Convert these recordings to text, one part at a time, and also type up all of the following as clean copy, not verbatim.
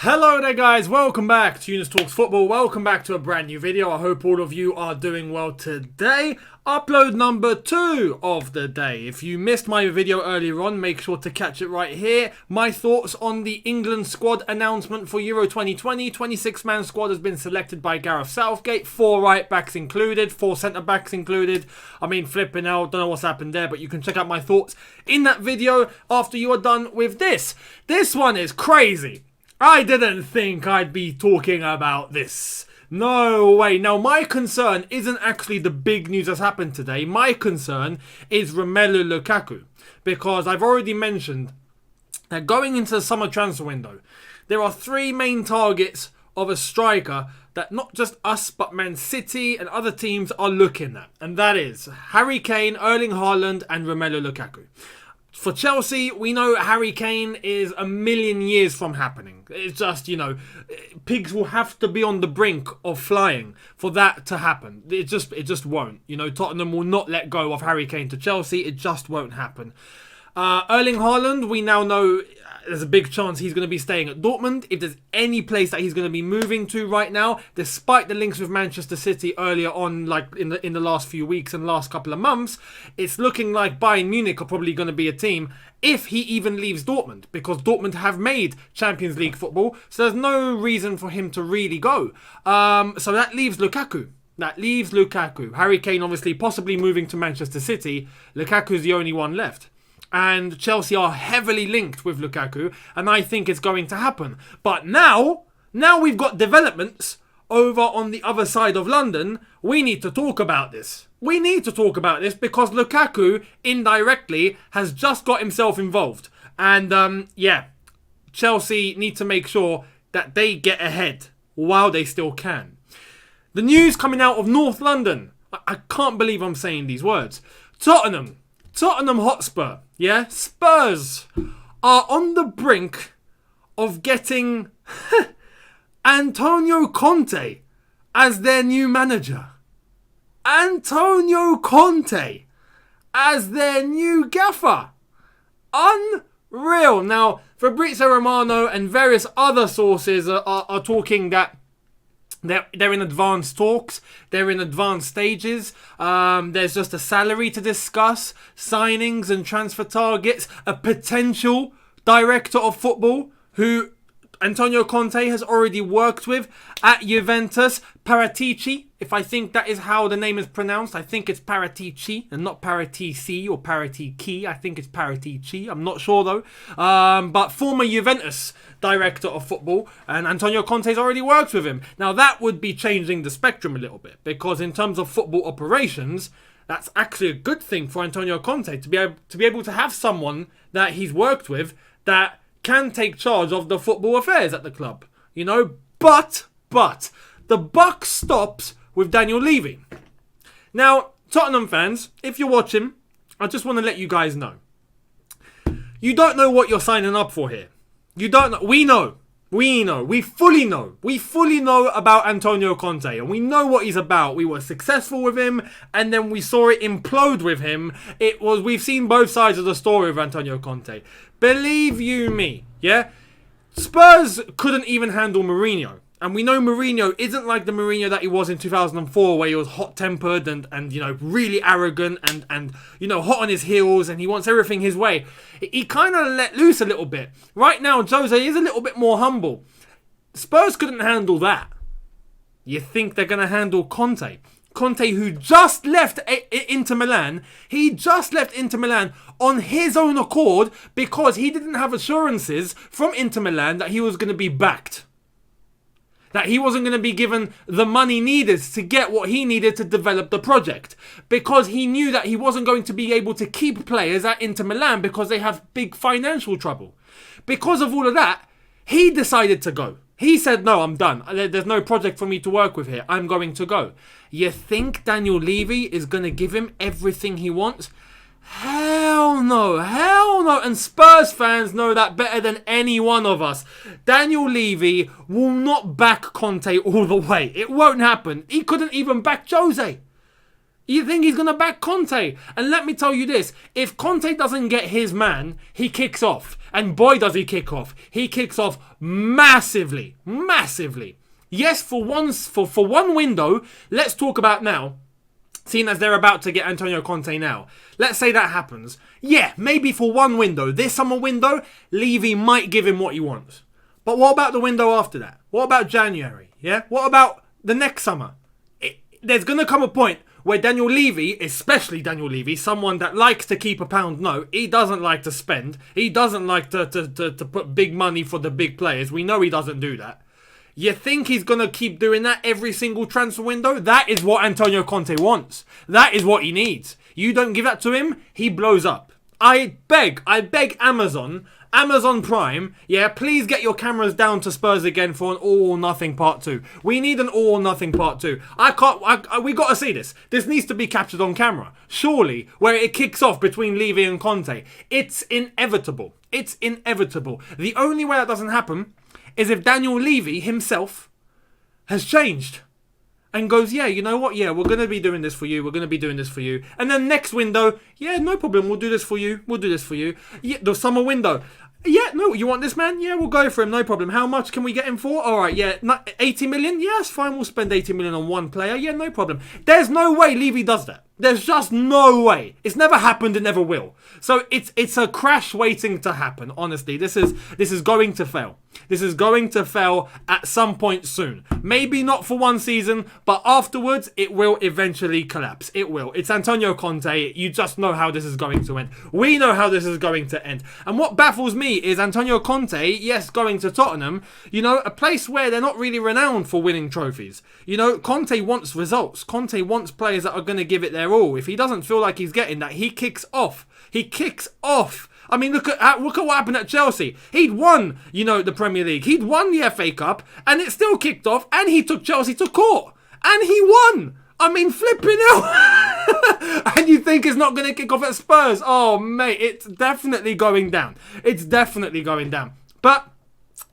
Hello there guys, welcome back to Younes Talks Football, welcome back to a brand new video. I hope all of you are doing well today. Upload number 2 of the day. If you missed my video earlier on, make sure to catch it right here. My thoughts on the England squad announcement for Euro 2020. 26-man squad has been selected by Gareth Southgate, 4 right backs included, 4 centre backs included. I mean, flipping out, don't know what's happened there, but you can check out my thoughts in that video after you are done with this. This one is crazy. I didn't think I'd be talking about this. No way. Now, my concern isn't actually the big news that's happened today. My concern is Romelu Lukaku. Because I've already mentioned that going into the summer transfer window, there are 3 main targets of a striker that not just us, but Man City and other teams are looking at. And that is Harry Kane, Erling Haaland and Romelu Lukaku. For Chelsea, we know Harry Kane is a million years from happening. It's just, pigs will have to be on the brink of flying for that to happen. It just won't. Tottenham will not let go of Harry Kane to Chelsea. It just won't happen. Erling Haaland, we now know there's a big chance he's going to be staying at Dortmund. If there's any place that he's going to be moving to right now, despite the links with Manchester City earlier on, like in the last few weeks and last couple of months, it's looking like Bayern Munich are probably going to be a team if he even leaves Dortmund, because Dortmund have made Champions League football, so there's no reason for him to really go. So that leaves Lukaku. Harry Kane obviously possibly moving to Manchester City. Lukaku's the only one left. And Chelsea are heavily linked with Lukaku, and I think it's going to happen. But now we've got developments over on the other side of London. We need to talk about this. We need to talk about this because Lukaku, indirectly, has just got himself involved. And, Chelsea need to make sure that they get ahead while they still can. The news coming out of North London. I can't believe I'm saying these words. Tottenham Hotspur, Spurs are on the brink of getting Antonio Conte as their new manager. Antonio Conte as their new gaffer. Unreal. Now, Fabrizio Romano and various other sources are talking that they're in advanced talks. They're in advanced stages. There's just a salary to discuss, signings and transfer targets, a potential director of football who Antonio Conte has already worked with at Juventus, Paratici. If I think that is how the name is pronounced, I think it's Paratici and not Paratici or Paratiki. I think it's Paratici. I'm not sure though. But former Juventus director of football, and Antonio Conte's already worked with him. Now that would be changing the spectrum a little bit, because in terms of football operations, that's actually a good thing for Antonio Conte to be able to have someone that he's worked with that can take charge of the football affairs at the club. But the buck stops with Daniel Levy. Now, Tottenham fans, if you're watching, I just want to let you guys know. You don't know what you're signing up for here. You don't know. We know. We fully know about Antonio Conte, and we know what he's about. We were successful with him, and then we saw it implode with him. We've seen both sides of the story of Antonio Conte. Believe you me, Spurs couldn't even handle Mourinho. And we know Mourinho isn't like the Mourinho that he was in 2004, where he was hot-tempered and really arrogant and hot on his heels, and he wants everything his way. He kind of let loose a little bit. Right now, Jose is a little bit more humble. Spurs couldn't handle that. You think they're going to handle Conte? Conte, who just left Inter Milan. He just left Inter Milan on his own accord because he didn't have assurances from Inter Milan that he was going to be backed. That he wasn't going to be given the money needed to get what he needed to develop the project. Because he knew that he wasn't going to be able to keep players at Inter Milan because they have big financial trouble. Because of all of that, he decided to go. He said, no, I'm done. There's no project for me to work with here. I'm going to go. You think Daniel Levy is going to give him everything he wants? Hell no. And Spurs fans know that better than any one of us. Daniel Levy will not back Conte all the way. It won't happen. He couldn't even back Jose. You think he's going to back Conte? And let me tell you this. If Conte doesn't get his man, he kicks off. And boy, does he kick off. He kicks off massively. Massively. Yes, for one window, let's talk about now. Seeing as they're about to get Antonio Conte now. Let's say that happens. Yeah, maybe for one window. This summer window, Levy might give him what he wants. But what about the window after that? What about January? Yeah? What about the next summer? There's going to come a point where Daniel Levy, especially Daniel Levy, someone that likes to keep a pound note, he doesn't like to spend. He doesn't like to put big money for the big players. We know he doesn't do that. You think he's going to keep doing that every single transfer window? That is what Antonio Conte wants. That is what he needs. You don't give that to him, he blows up. I beg Amazon Prime, yeah, please get your cameras down to Spurs again for an all or nothing part 2. We need an all or nothing part 2. We got to see this. This needs to be captured on camera. Surely, where it kicks off between Levy and Conte. It's inevitable. It's inevitable. The only way that doesn't happen is if Daniel Levy himself has changed. And goes, yeah, you know what? Yeah, we're going to be doing this for you. We're going to be doing this for you. And then next window, yeah, no problem. We'll do this for you. We'll do this for you. Yeah, the summer window. Yeah, no, you want this man? Yeah, we'll go for him. No problem. How much can we get him for? All right, yeah, 80 million? Yeah, it's fine. We'll spend 80 million on one player. Yeah, no problem. There's no way Levy does that. There's just no way. It's never happened. It never will. So it's a crash waiting to happen. Honestly, this is going to fail. This is going to fail at some point soon. Maybe not for one season, but afterwards it will eventually collapse. It will. It's Antonio Conte. You just know how this is going to end. We know how this is going to end. And what baffles me is Antonio Conte, yes, going to Tottenham, a place where they're not really renowned for winning trophies. Conte wants results. Conte wants players that are going to give it their all. If he doesn't feel like he's getting that, he kicks off. He kicks off. I mean, look at what happened at Chelsea. He'd won, the Premier League. He'd won the FA Cup, and it still kicked off, and he took Chelsea to court. And he won. I mean, flipping out. And you think it's not going to kick off at Spurs? Oh, mate, it's definitely going down. It's definitely going down. But,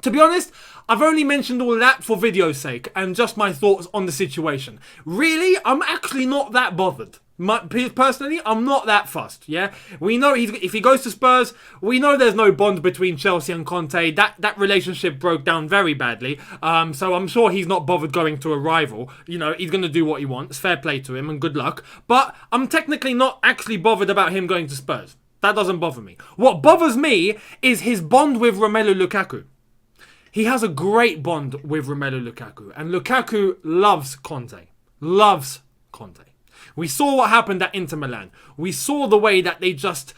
to be honest, I've only mentioned all that for video's sake and just my thoughts on the situation. Really, I'm actually not that bothered. Personally, I'm not that fussed, yeah? We know if he goes to Spurs, we know there's no bond between Chelsea and Conte. That relationship broke down very badly. So I'm sure he's not bothered going to a rival. He's going to do what he wants. Fair play to him and good luck. But I'm technically not actually bothered about him going to Spurs. That doesn't bother me. What bothers me is his bond with Romelu Lukaku. He has a great bond with Romelu Lukaku. And Lukaku loves Conte. Loves Conte. We saw what happened at Inter Milan. We saw the way that they just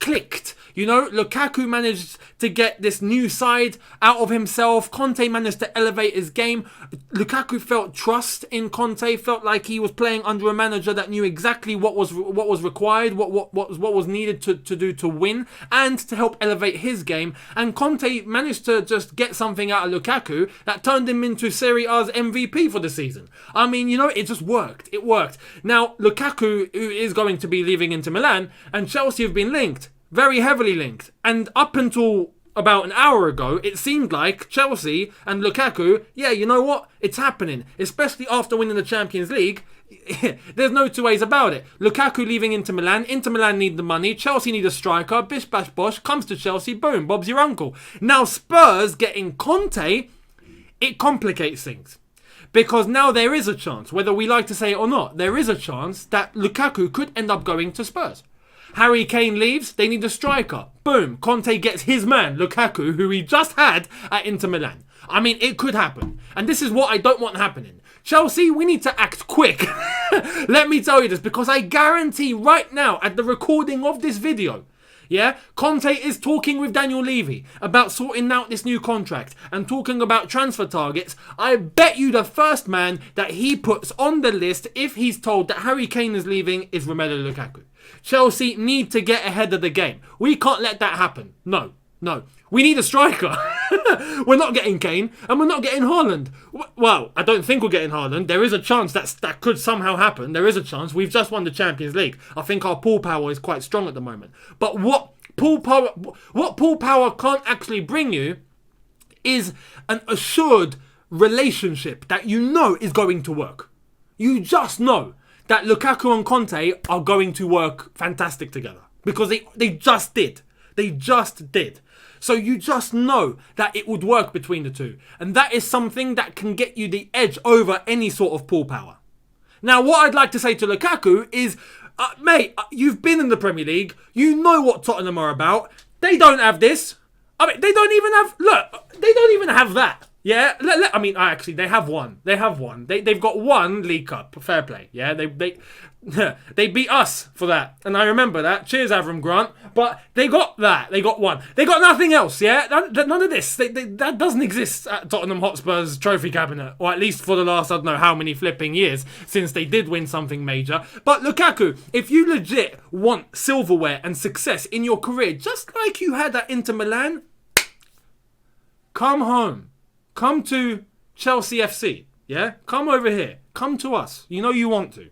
clicked. Lukaku managed to get this new side out of himself. Conte managed to elevate his game. Lukaku felt trust in Conte. Felt like he was playing under a manager that knew exactly what was required, what was needed to do to win, and to help elevate his game. And Conte managed to just get something out of Lukaku that turned him into Serie A's MVP for the season. I mean, it just worked. It worked. Now, Lukaku, who is going to be leaving Inter Milan, and Chelsea have been linked. Very heavily linked. And up until about an hour ago, it seemed like Chelsea and Lukaku, yeah, you know what? It's happening. Especially after winning the Champions League. There's no two ways about it. Lukaku leaving Inter Milan. Inter Milan need the money. Chelsea need a striker. Bish bash bosh. Comes to Chelsea. Boom. Bob's your uncle. Now Spurs getting Conte, it complicates things. Because now there is a chance, whether we like to say it or not, there is a chance that Lukaku could end up going to Spurs. Harry Kane leaves, they need a striker. Boom, Conte gets his man, Lukaku, who he just had at Inter Milan. I mean, it could happen. And this is what I don't want happening. Chelsea, we need to act quick. Let me tell you this, because I guarantee right now, at the recording of this video, yeah, Conte is talking with Daniel Levy about sorting out this new contract and talking about transfer targets. I bet you the first man that he puts on the list, if he's told that Harry Kane is leaving, is Romelu Lukaku. Chelsea need to get ahead of the game. We can't let that happen. No. We need a striker. We're not getting Kane and we're not getting Haaland. Well, I don't think we're getting Haaland. There is a chance that could somehow happen. There is a chance. We've just won the Champions League. I think our pull power is quite strong at the moment. But what pull power can't actually bring you is an assured relationship that you know is going to work. You just know. that Lukaku and Conte are going to work fantastic together. Because they just did. They just did. So you just know that it would work between the two. And that is something that can get you the edge over any sort of pull power. Now, what I'd like to say to Lukaku is, mate, you've been in the Premier League. You know what Tottenham are about. They don't have this. I mean, they don't even have that. Yeah, I mean, actually, they have one. They've got one League Cup. Fair play. Yeah, they beat us for that, and I remember that. Cheers, Avram Grant. But they got that. They got one. They got nothing else. Yeah, none of this. That doesn't exist at Tottenham Hotspur's trophy cabinet, or at least for the last I don't know how many flipping years since they did win something major. But Lukaku, if you legit want silverware and success in your career, just like you had at Inter Milan, come home. Come to Chelsea FC, yeah? Come over here. Come to us. You know you want to.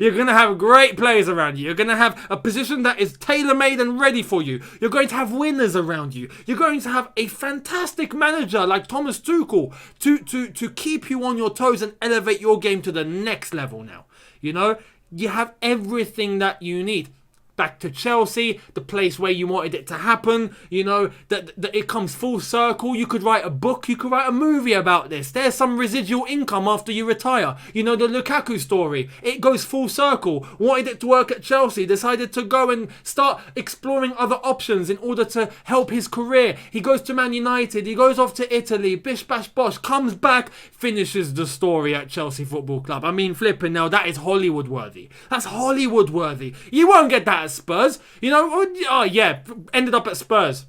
You're going to have great players around you. You're going to have a position that is tailor-made and ready for you. You're going to have winners around you. You're going to have a fantastic manager like Thomas Tuchel to keep you on your toes and elevate your game to the next level now. You know, you have everything that you need. Back to Chelsea, the place where you wanted it to happen. You know, that it comes full circle. You could write a book, you could write a movie about this. There's some residual income after you retire. You know, the Lukaku story. It goes full circle. Wanted it to work at Chelsea, decided to go and start exploring other options in order to help his career. He goes to Man United, he goes off to Italy, bish bash bosh, comes back, finishes the story at Chelsea Football Club. I mean, flipping now, that is Hollywood worthy. That's Hollywood worthy. You won't get that at Spurs, you know. Oh yeah, ended up at Spurs.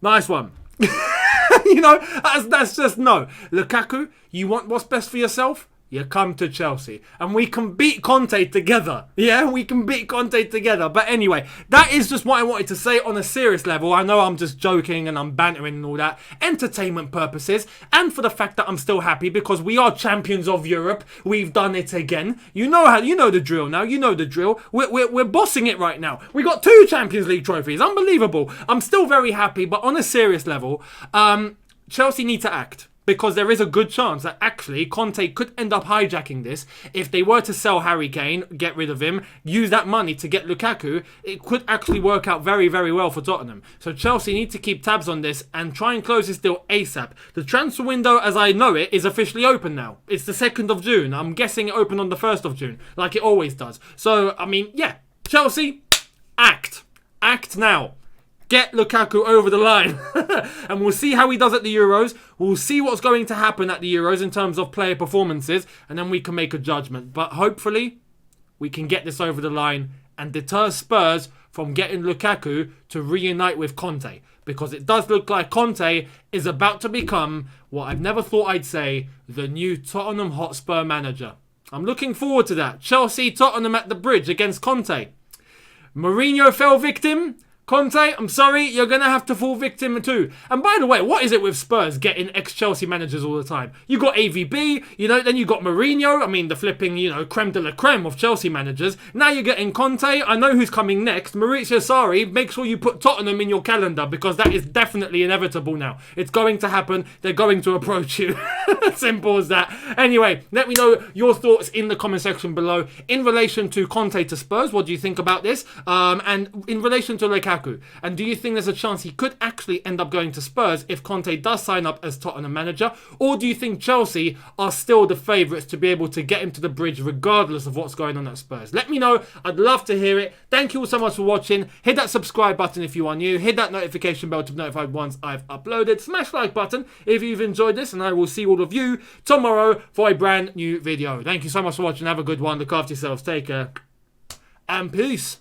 Nice one. You know, that's just no. Lukaku, you want what's best for yourself? You come to Chelsea and we can beat Conte together. Yeah, we can beat Conte together. But anyway, that is just what I wanted to say on a serious level. I know I'm just joking and I'm bantering and all that. Entertainment purposes, and for the fact that I'm still happy because we are champions of Europe. We've done it again. You know the drill now. You know the drill. We're bossing it right now. We got 2 Champions League trophies. Unbelievable. I'm still very happy, but on a serious level, Chelsea need to act. Because there is a good chance that actually Conte could end up hijacking this. If they were to sell Harry Kane, get rid of him, use that money to get Lukaku, it could actually work out very, very well for Tottenham. So Chelsea need to keep tabs on this and try and close this deal ASAP. The transfer window, as I know it, is officially open now. It's the 2nd of June. I'm guessing it opened on the 1st of June, like it always does. So, I mean, yeah. Chelsea, act. Act now. Get Lukaku over the line. And we'll see how he does at the Euros. We'll see what's going to happen at the Euros in terms of player performances. And then we can make a judgment. But hopefully, we can get this over the line and deter Spurs from getting Lukaku to reunite with Conte. Because it does look like Conte is about to become, what I've never thought I'd say, the new Tottenham Hotspur manager. I'm looking forward to that. Chelsea, Tottenham at the bridge against Conte. Mourinho fell victim. Conte, I'm sorry, you're going to have to fall victim too. And by the way, what is it with Spurs getting ex-Chelsea managers all the time? You got AVB, you know, then you got Mourinho. I mean, the flipping, you know, creme de la creme of Chelsea managers. Now you're getting Conte. I know who's coming next. Maurizio Sarri, make sure you put Tottenham in your calendar because that is definitely inevitable now. It's going to happen. They're going to approach you. Simple as that. Anyway, let me know your thoughts in the comment section below in relation to Conte to Spurs. What do you think about this? And in relation to Lukaku. And do you think there's a chance he could actually end up going to Spurs if Conte does sign up as Tottenham manager? Or do you think Chelsea are still the favourites to be able to get him to the bridge regardless of what's going on at Spurs? Let me know. I'd love to hear it. Thank you all so much for watching. Hit that subscribe button if you are new. Hit that notification bell to be notified once I've uploaded. Smash the like button if you've enjoyed this. And I will see all of you tomorrow for a brand new video. Thank you so much for watching. Have a good one. Look after yourselves. Take care. And peace.